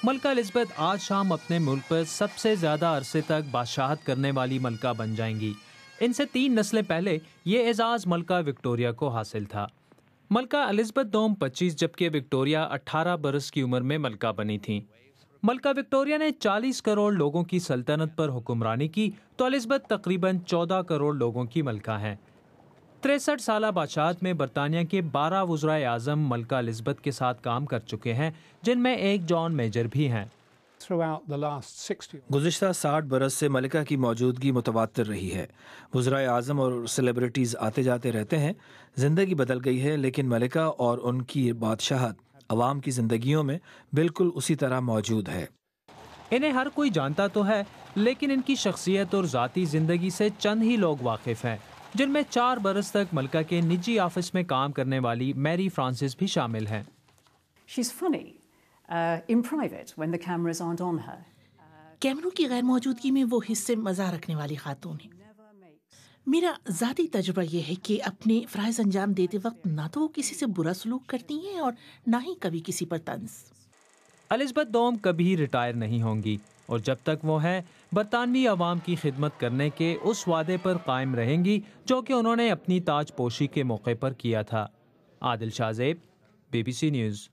ملکہ Elizabeth آج شام اپنے ملک پر سب سے زیادہ عرصے تک بادشاہت کرنے والی ملکہ بن جائیں گی۔ ان سے 3 نسلیں پہلے یہ اعزاز ملکہ وکٹوریہ کو حاصل تھا۔ ملکہ الزبتھ دوم 25 جبکہ وکٹوریہ 18 برس کی عمر میں ملکہ بنی تھیں۔ ملکہ وکٹوریہ نے 40 کروڑ لوگوں کی سلطنت پر حکمرانی کی تو الزبتھ تقریباً 14 کروڑ لوگوں کی ملکہ ہیں۔ 63 سالہ بادشاہت میں برطانیہ کے 12 وزرائے اعظم ملکہ الزبتھ کے ساتھ کام کر چکے ہیں، جن میں ایک جان میجر بھی ہیں۔ گزشتہ 60 برس سے ملکہ کی موجودگی متواتر رہی ہے۔ وزرائے اعظم اور سیلیبریٹیز آتے جاتے رہتے ہیں۔ زندگی بدل گئی ہے لیکن ملکہ اور ان کی بادشاہت عوام کی زندگیوں میں بالکل اسی طرح موجود ہے۔ انہیں ہر کوئی جانتا تو ہے، لیکن ان کی شخصیت اور ذاتی زندگی سے چند ہی لوگ واقف ہیں، جن میں 4 برس تک ملکہ کے نجی آفس میں کام کرنے والی میری فرانسس بھی شامل ہیں۔ She's funny in private when the cameras aren't on her. کیمروں کی غیر موجودگی میں وہ حصے مزاح رکھنے والی خاتون ہیں۔ میرا ذاتی تجربہ یہ ہے کہ اپنے فرائض انجام دیتے وقت نہ تو وہ کسی سے برا سلوک کرتی ہیں اور نہ ہی کبھی کسی پر طنز۔ الزبتھ دوم کبھی ریٹائر نہیں ہوں گی اور جب تک وہ ہیں برطانوی عوام کی خدمت کرنے کے اس وعدے پر قائم رہیں گی جو کہ انہوں نے اپنی تاج پوشی کے موقع پر کیا تھا۔ عادل شاہ زیب، BBC نیوز۔